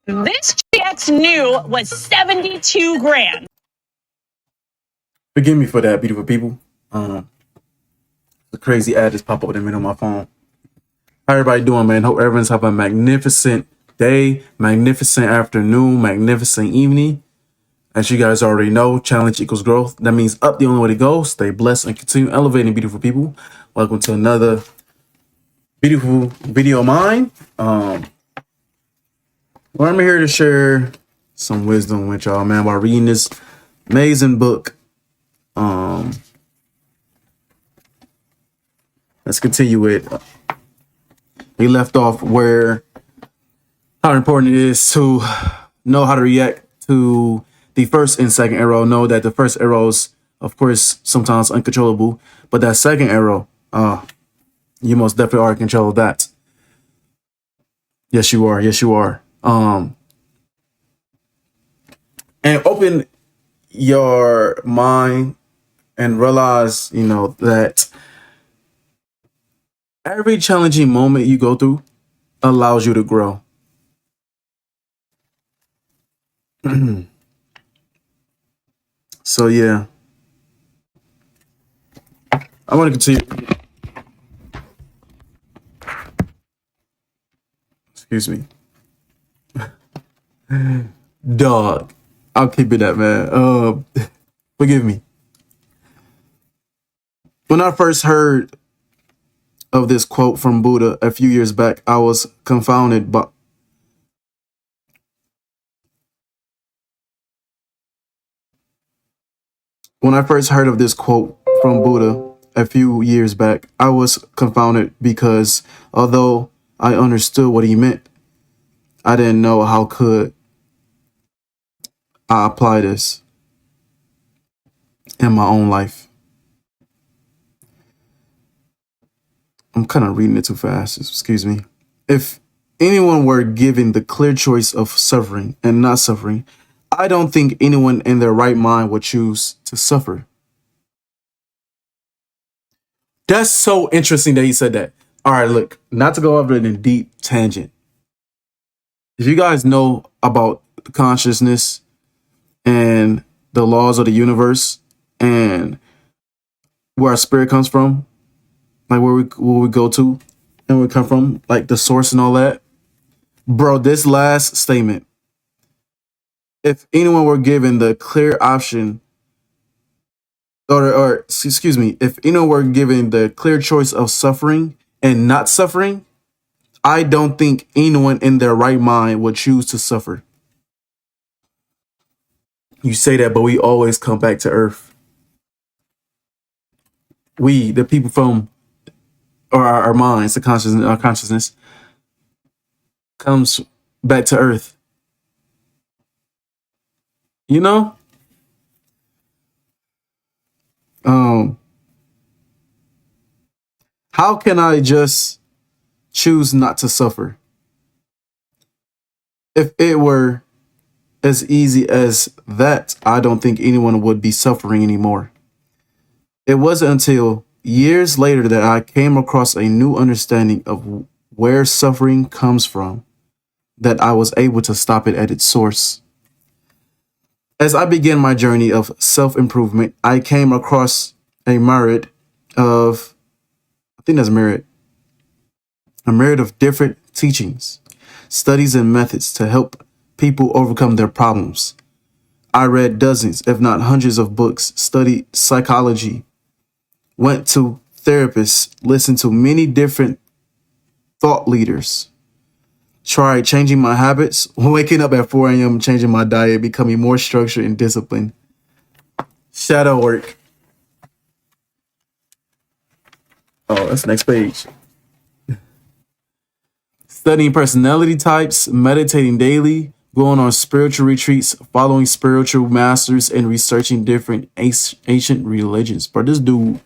This GX new was 72 grand. Forgive me for that, beautiful people. The crazy ad just popped up in the middle of my phone. How everybody doing, man? Hope everyone's having a magnificent day, magnificent afternoon, magnificent evening. As you guys already know, challenge equals growth. That means up the only way to go. Stay blessed and continue elevating, beautiful people. Welcome to another beautiful video of mine. Well, I'm here to share some wisdom with y'all, man, while reading this amazing book. Let's continue it. We left off where how important it is to know how to react to the first and second arrow. Know that the first arrows, of course, sometimes uncontrollable, but that second arrow, you most definitely are in control of that. Yes, you are. Yes, you are. And open your mind and realize, that every challenging moment you go through allows you to grow. So yeah, I want to continue. Excuse me. Dog. I'll keep it that, man. Forgive me. When I first heard of this quote from Buddha a few years back, I was confounded by When I first heard of this quote from Buddha a few years back, I was confounded because although I understood what he meant, I didn't know how could I apply this in my own life. I'm kind of reading it too fast. Excuse me. If anyone were given the clear choice of suffering and not suffering, I don't think anyone in their right mind would choose to suffer. That's so interesting that he said that. All right, look, not to go off in a deep tangent. If you guys know about consciousness and the laws of the universe and where our spirit comes from, like where we go to and where we come from, like the source and all that, bro, this last statement, if anyone were given the clear option or excuse me, if anyone were given the clear choice of suffering and not suffering, I don't think anyone in their right mind would choose to suffer. You say that, but we always come back to earth. We, the people from, or our minds, the consciousness, our consciousness comes back to earth. You know? How can I just choose not to suffer? If it were as easy as that, I don't think anyone would be suffering anymore. It wasn't until years later that I came across a new understanding of where suffering comes from, that I was able to stop it at its source. As I began my journey of self-improvement, I came across a myriad of different teachings, studies, and methods to help people overcome their problems. I read dozens, if not hundreds of books, studied psychology, went to therapists, listened to many different thought leaders, tried changing my habits, waking up at 4 a.m., changing my diet, becoming more structured and disciplined. Shadow work. Oh, that's the next page. Studying personality types, meditating daily, going on spiritual retreats, following spiritual masters, and researching different ancient religions. But this dude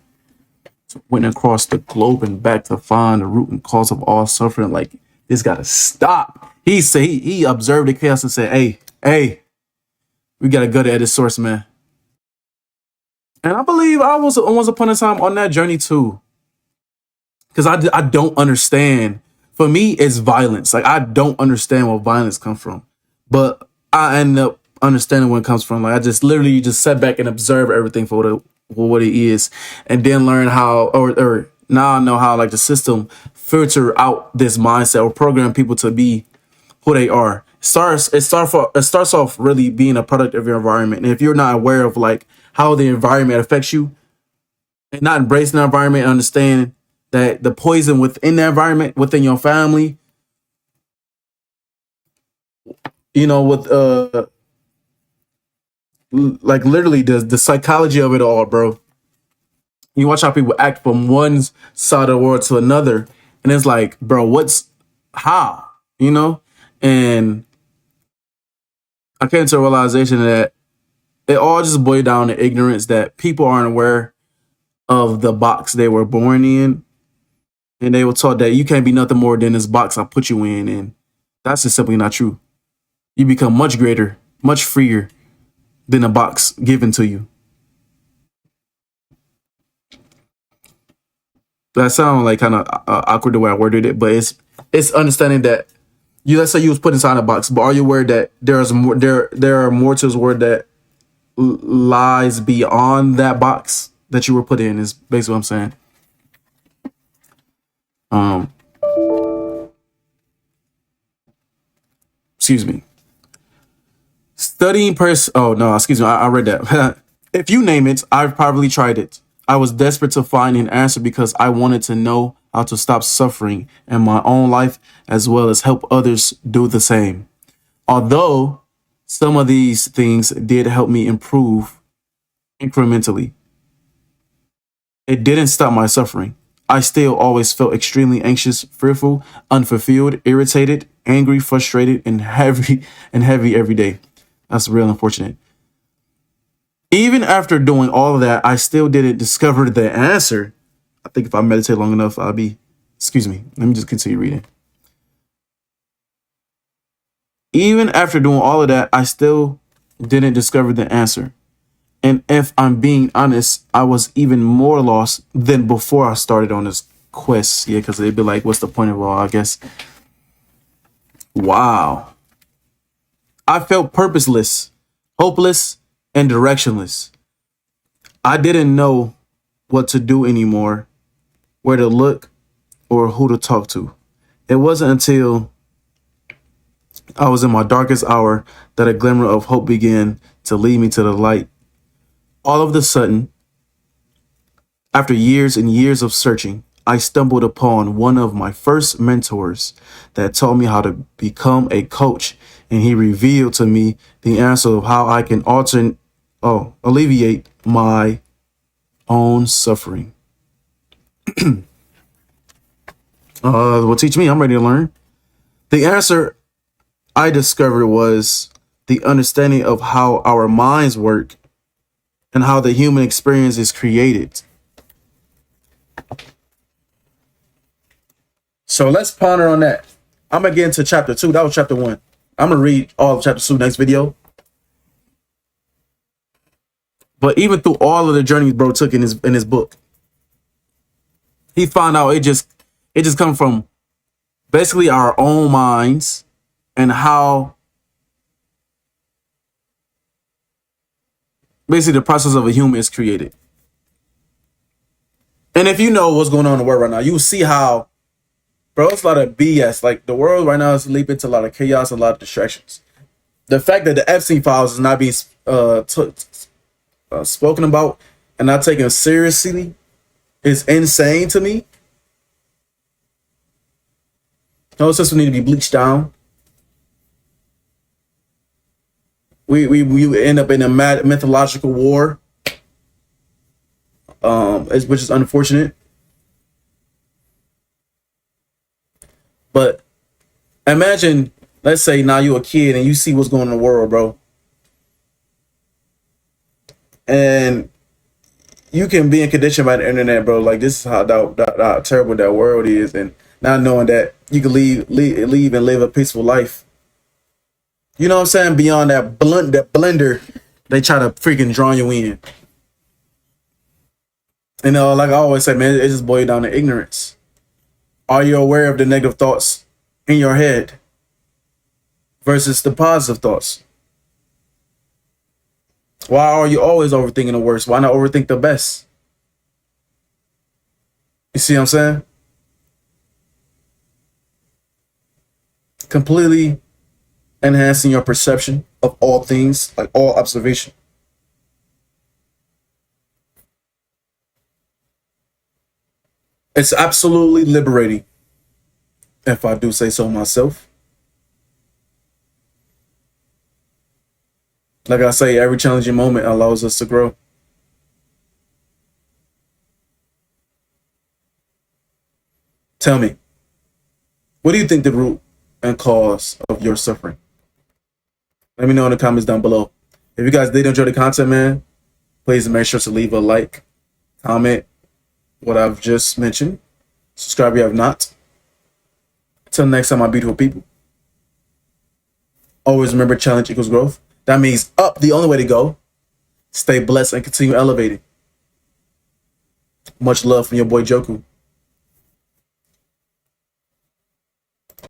went across the globe and back to find the root and cause of all suffering. Like, this gotta stop. He said he observed the chaos and said, hey, we gotta go to the source, man. And I believe I was once upon a time on that journey too. Because I don't understand. For me, it's violence. Like, I don't understand where violence comes from. But I end up understanding where it comes from. Like I just literally just sat back and observe everything for what it is, and then learn how, or now I know how like the system filter out this mindset or program people to be who they are. It starts off really being a product of your environment, and if you're not aware of like how the environment affects you, and not embracing the environment, understand that the poison within the environment, within your family, with like literally the psychology of it all, bro. You watch how people act from one side of the world to another, and it's like, bro, what's how, and I came to a realization that it all just boiled down to ignorance, that people aren't aware of the box they were born in, and they were taught that you can't be nothing more than this box I put you in, and that's just simply not true. You become much greater, much freer than a box given to you. That sounds like kind of awkward the way I worded it, but it's understanding that let's say you was put inside a box, but are you aware that there's more there are more to this world that lies beyond that box that you were put in, is basically what I'm saying. Excuse me. Oh no, excuse me. I read that. If you name it, I've probably tried it. I was desperate to find an answer because I wanted to know how to stop suffering in my own life as well as help others do the same. Although some of these things did help me improve incrementally, it didn't stop my suffering. I still always felt extremely anxious, fearful, unfulfilled, irritated, angry, frustrated, and heavy every day. That's real unfortunate. Even after doing all of that, I still didn't discover the answer. I think if I meditate long enough, excuse me, let me just continue reading. Even after doing all of that, I still didn't discover the answer. And if I'm being honest, I was even more lost than before I started on this quest. Yeah, because they'd be like, what's the point of all, I guess. Wow. I felt purposeless, hopeless, and directionless. I didn't know what to do anymore, where to look, or who to talk to. It wasn't until I was in my darkest hour that a glimmer of hope began to lead me to the light. All of a sudden, after years and years of searching, I stumbled upon one of my first mentors that taught me how to become a coach, and he revealed to me the answer of how I can alleviate my own suffering. Well, teach me. I'm ready to learn. The answer I discovered was the understanding of how our minds work and how the human experience is created. So let's ponder on that. I'm going to get into chapter 2. That was chapter 1. I'm going to read all of chapter 2 next video. But even through all of the journeys bro took in his book, he found out it just comes from basically our own minds and how basically the process of a human is created. And if you know what's going on in the world right now, you will see how, bro, it's a lot of BS. Like the world right now is leaping into a lot of chaos and a lot of distractions. The fact that the Epstein files is not being spoken about and not taken seriously is insane to me. Those systems need to be bleached down. We end up in a mythological war, which is unfortunate. But imagine, let's say now you're a kid and you see what's going on in the world, bro. And you can be in condition by the internet, bro. Like this is how terrible that world is, and not knowing that you can leave and live a peaceful life. You know what I'm saying? Beyond that blender, they try to freaking draw you in. You know, like I always say, man, it just boils down to ignorance. Are you aware of the negative thoughts in your head? versus the positive thoughts? Why are you always overthinking the worst? Why not overthink the best? You see what I'm saying? Completely enhancing your perception of all things, like all observation. It's absolutely liberating, if I do say so myself. Like I say, every challenging moment allows us to grow. Tell me, what do you think the root and cause of your suffering? Let me know in the comments down below. If you guys did enjoy the content, man, please make sure to leave a like, comment what I've just mentioned. Subscribe if you have not. Until next time, my beautiful people. Always remember, challenge equals growth. That means up, the only way to go. Stay blessed and continue elevating. Much love from your boy Joku.